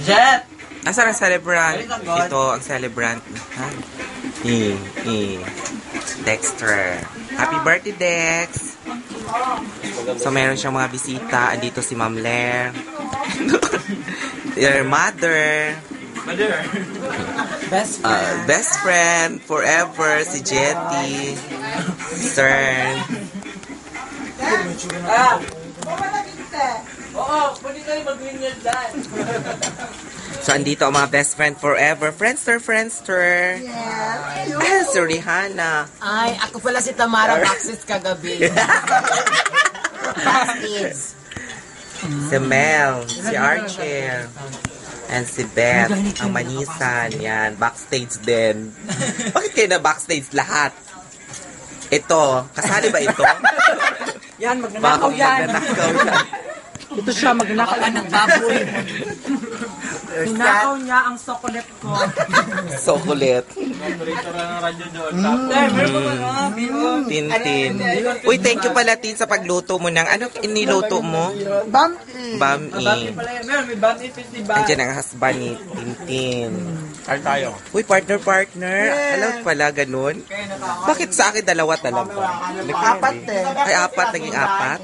Jet! Asan ang celebrant? Ito ang celebrant. Dexter. Happy birthday, Dex! So, meron siyang mga bisita. Andito si Ma'am Ler. Your mother. Best friend forever, si Jetty. Stern. So, andito ang mga best friend forever. Friendster. Yes. Si Rihanna. Ay, ako pala si Tamara Baxis kagabi. Backstage. Si Mel. Si Archer. And si Beth. Ang manisan. Yan. Backstage din. Bakit kayo na backstage lahat? Ito. Kasali ba ito? Yan, magnanakaw yan. Ito siya, magnanakaw ng baboy. Ninakaw niya ang chocolate ko. Chocolate. Tintin. Uy, thank you pala, Tin, sa pagluto mo ng, ano iniluto mo? Bami. May bami festival. Andiyan ang husband ni Tintin. Kain tayo. Uy, partner. Alam pala, ganun. Bakit sa akin dalawa talaga? Apat eh. Ay, apat. Naging apat?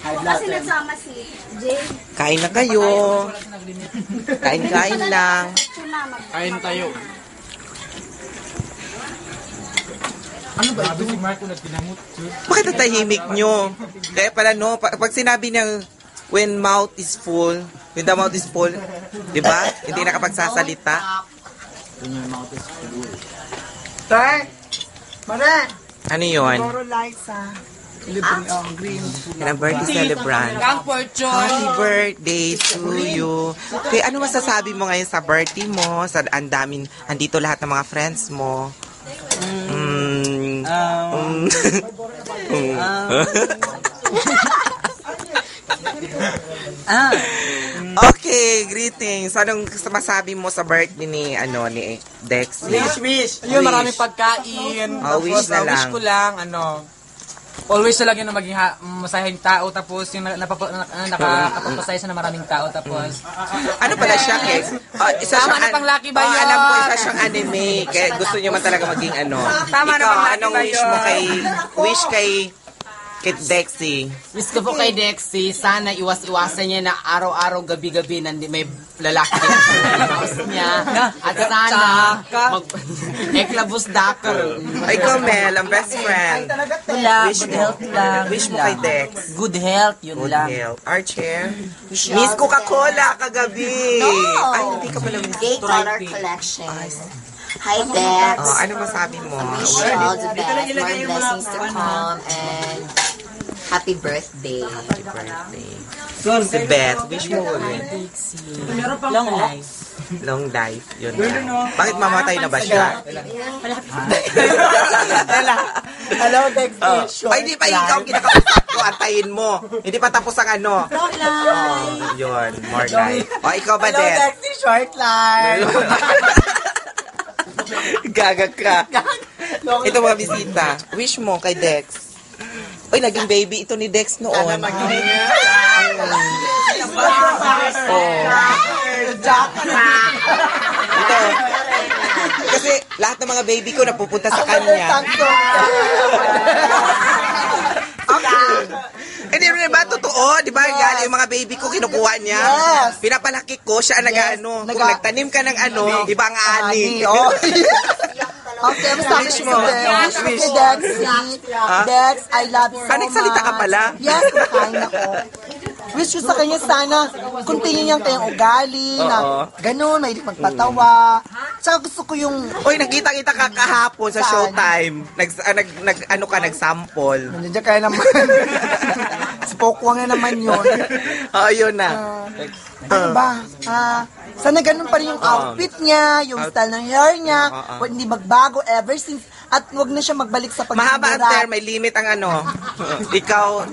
Kasi nagsama si Jay. Kain na kayo. Kain lang. Kain tayo. Ano ba ito? Bakit natahimik nyo? Kaya pala no, pag sinabi niyang when the mouth is full, di ba? Hindi nakapagsasalita. Tay! Mare! Ano yun? Toro Liza. Green. Yan ang birthday celebrant. Kang Fortune! Happy birthday to you. Kaya ano masasabi mo ngayon sa birthday mo? Sa andito lahat ng mga friends mo. Okay, greetings. Anong masabi mo sa birthday ni Dex? Wish. Ayun, maraming pagkain. Wish na lang. Wish ko lang, always na lang yun na maging masayahing tao, tapos yung nakakapagpasaya sa na maraming tao, tapos Ano pala siya, Kex? Isa Tama siyang na pang Lucky ba yun? alam ko, isa siyang anime. Kaya gusto niyo man talaga maging Tama na Ikaw, pang Lucky anong ba wish mo yun? kay Dexy? Wish ko po kay Dexy, sana iwas-iwasan niya na araw-araw, gabi-gabi, may lalaki sa house niya. At sana, eklabos dakar. Ay, ikaw, Mel, ang best friend. Wala, Wish good mo. health lang. Wish mo kay Dex. Good health, yun Good lang. health. Archer? Miss Coca-Cola kagabi. Ay, hindi ka pala miss. Gay Color Collection. Hi, Dex. Ano masabi mo? Wish you all the best. More blessings to come and happy birthday. Happy birthday. Si Beth, wish mo ulit. Long life. Long life. Yun na. Bakit mamatay na ba siya? Hello, Dexy. Ay, di pa ikaw kinakausap ko. Antayin mo. Hindi pa tapos ang Long life. Yun. More life. Ikaw ba, Hello, Dex? Dexy. Short life. Gagag ka. Ito mga bisita. Wish mo kay Dex. Uy, naging baby ito ni Dex noon. Ito. Kasi lahat ng mga baby ko napupunta sa kanya. Hindi rin ba totoo? Di ba galing yung mga baby ko kinukuha niya? Yes. Pinapalaki ko siya nag-ano. Kung nagtanim ka ng ibang ani. Okay, masabi Wish mo. mo. Wish Wish. ko, Dexy. Dex, I love you so much. Nagsalita ka pala? Yes, kumakain ako. Wish ko sa kanya sana continue niyang kayong ugali na ganun, mahilig magpatawa. Tsaka gusto ko yung... Uy, nakita-kita ka kahapon sa Showtime. Nag-sample. Nandiyan kaya naman. Spokwang na naman yun. Yun na. Ano ba? Sana ganun pa rin yung outfit niya, yung style ng hair niya, hindi magbago ever since, at wag na siya magbalik sa Mahaba ang term, may limit ang ano. Ikaw,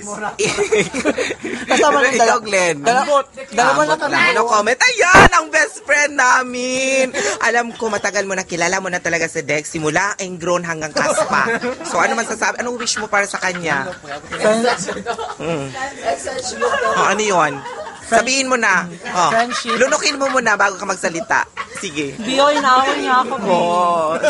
Kasama ng ikaw, Glenn. Dalawa na kami. No comment. Ayan, ang best friend namin. Alam ko, matagal mo na, kilala mo na talaga si Dex. Simula Engron hanggang Kaspa. So, ano man sasabi? Anong wish mo para sa kanya? Ano yun? Sabihin mo na. Lunukin mo muna bago ka magsalita. Sige. Biyo, inaaway niya ako.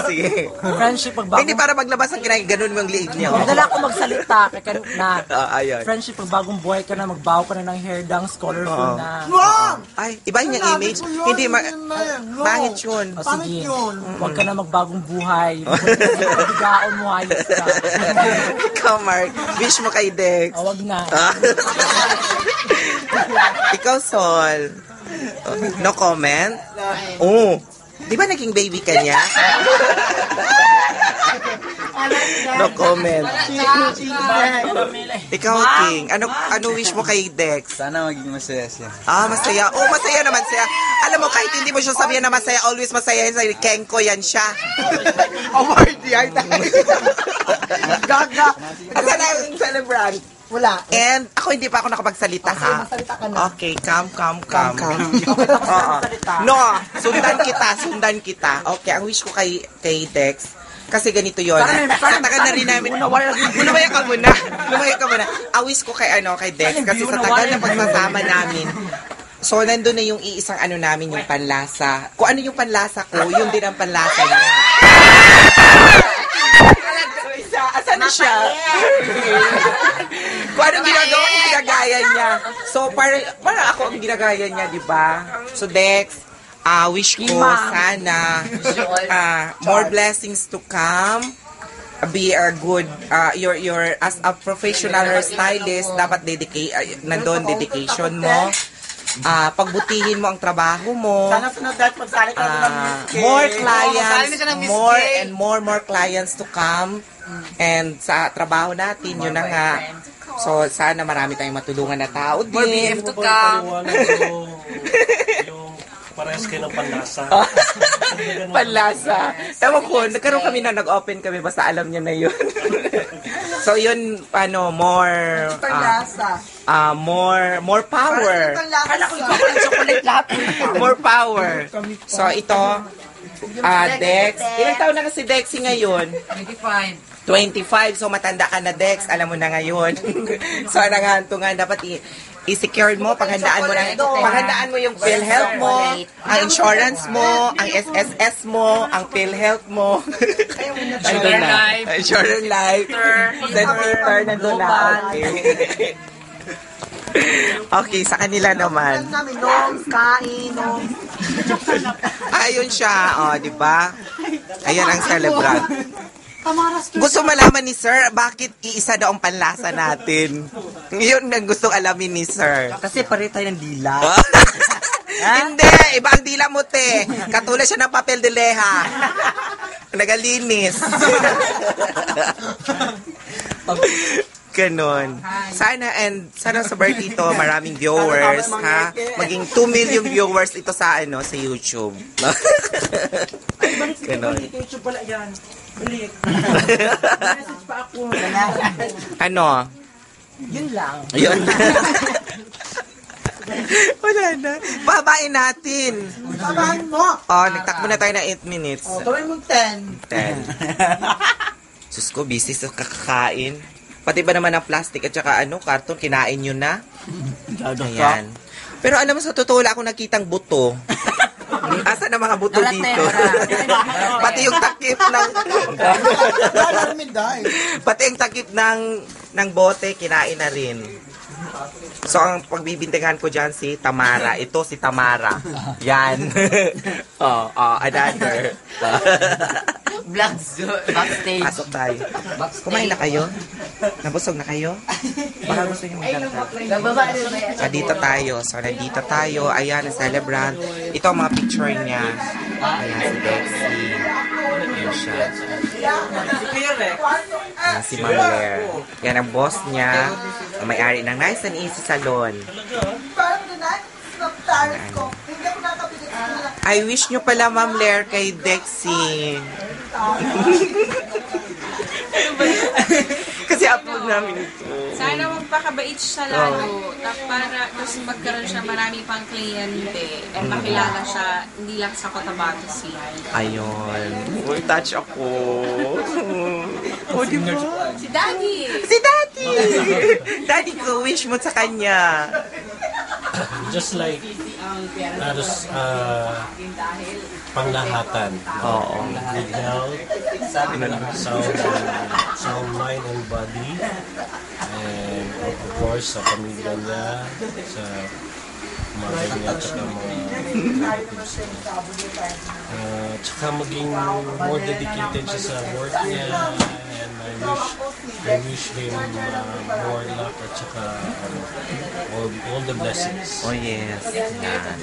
Sige. Friendship, pagbago. Hindi para maglabas ang kinain, ganun mo ang liig niya. Dala ako magsalita, kaya na. Ayun. Friendship, pag bagong buhay ka na, magbago ka na ng hair dunks, colorful na. Ay, iba yung image. Hindi, pangit yun. O sige, huwag ka na magbagong buhay. Bigaon mo, ayos ka. Ikaw, Mark. Wish mo kay Dex. O, wag na. Ikaw, Sol. No comment? Oh. Di ba naging baby ka niya? No comment. Ikaw, King. Ano wish mo kay Dex? Sana maging masaya siya. Masaya. Oh, masaya naman siya. Alam mo, kahit hindi mo siya sabihan na masaya, always masaya yan sa Kenko, yan siya. Award yan. Gaga. Asa na yung celebrant? Wala. And ako hindi pa ako nakapagsalita, ha? Masalita ka na. Okay, come. No, sundan kita. Okay, ang wish ko kay Dex, kasi ganito yun. Sa tagal na rin namin. Lumaya ka muna. Ang wish ko kay Dex, kasi sa tagal na pagsasama namin, so nandun na yung iisang namin, yung panlasa. Kung ano yung panlasa ko, yun din ang panlasa niya. Asan na siya? Kung anong ginagawa ko, ginagaya niya. So, para ako ang ginagaya niya, di ba? So, Dex, wish ko sana more blessings to come. Be a good, your as a professional hairstylist, dapat nandun dedication mo. Pagbutihin mo ang trabaho mo. Sana sunod dahil magsali ka ng more clients, more clients to come. And sa trabaho natin, yun na nga. So, sana marami tayong matulungan na tao din. More BF to come. Yung parehas kayo ng panlasa. Panlasa. Ewan ko, nagkaroon kami na nag-open kami, basta alam niya na yun. So, yun, more power. More power. So, ito, Dex. Ilang taon na kasi Dexy ngayon? 25. So, matanda ka na, Dex. Alam mo na ngayon. So, nangantungan. Dapat i-secure mo, paghandaan mo yung PhilHealth mo, ang insurance mo, ang SSS mo, ang PhilHealth mo. Sugar Life. Then Peter, nandun na. Okay. Okay, sa kanila naman. Ayun siya, di ba? Ayan ang celebrant. Gusto malaman ni Sir, bakit iisa daw ang panlasa natin? Yun ang gustong alamin ni Sir. Kasi pare tayo ng dila. Hindi, iba ang dila mo, te. Katulad siya ng papel de leha. Nagalinis. Ganon. Sana sa birthday ito, maraming viewers, ha? Maging 2 million viewers ito sa YouTube. Ganon. YouTube pala yan. Balik. Message pa ako. Ano? Yun lang. Ayun. Wala na. Babain natin. Babahan mo. Nagtakbo na tayo na 8 minutes. Gawin mo 10. 10. Sus ko, busy sa kakakain. Pati ba naman ang plastic at saka karton, kinain nyo na? Ayan. Pero alam mo, sa totoo wala akong nakitang buto. Asa na mga buto dito? Pati yung takip ng bote, kinain na rin. So, ang pagbibintigan ko dyan si Tamara. Ito si Tamara. Yan. Another. Backstage. Pasok tayo. Kumain na kayo? Nabusog na kayo? Baka gusto nyo magdagdag. Dito tayo. So, nandito tayo. Ayan, ang celebrant. Ito ang mga picture niya. Ayan, si Dexy. Ayan siya. Ayan, si Ma'am Lair. Yan ang boss niya. Ang may-ari ng Nice and Easy Salon. I wish nyo pala, Ma'am Lair, kay Dexy. Kasi upload namin ito. Sana magpakabait siya lalo. Tapos magkaroon siya marami pang kliyente. And makilala siya, hindi lang sa Cotabato City. Ayun. Uy, touch ako. O, di ba? Si Daddy! Si Daddy! Daddy ko, wish mo sa kanya. Just like, halos panglahatan. Oo. Good health, sound mind and body. And of course, sa pamilya niya, sa mother niya, tsaka mga relatives niya. Tsaka maging more dedicated siya sa work niya. And I wish him more luck at tsaka all the blessings. Oh, yes. Yan.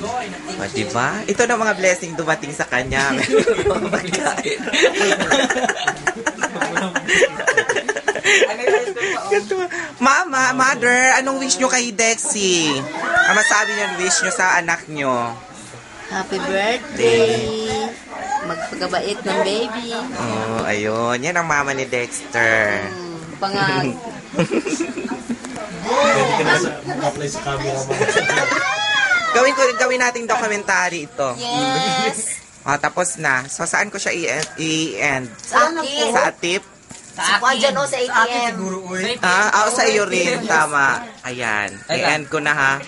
O, diba? Ito na mga blessing dumating sa kanya. Meron pagkain. Mama, mother, anong wish nyo kay Dexy? Ang masabi nyo, wish nyo sa anak nyo? Happy birthday! Magpagabait ng baby. Oh, ayun. Yan ang mama ni Dexter. Pangag. Pwede ka na mag-apply sa camera mo. Gawin nating documentary ito. Yes! Tapos na. So, saan ko siya i-end? Sa akin. Sa Atip? Sa akin. Dyan o, sa ATM. Sa iyo rin. Tama. Ayan. I-end ko na ha.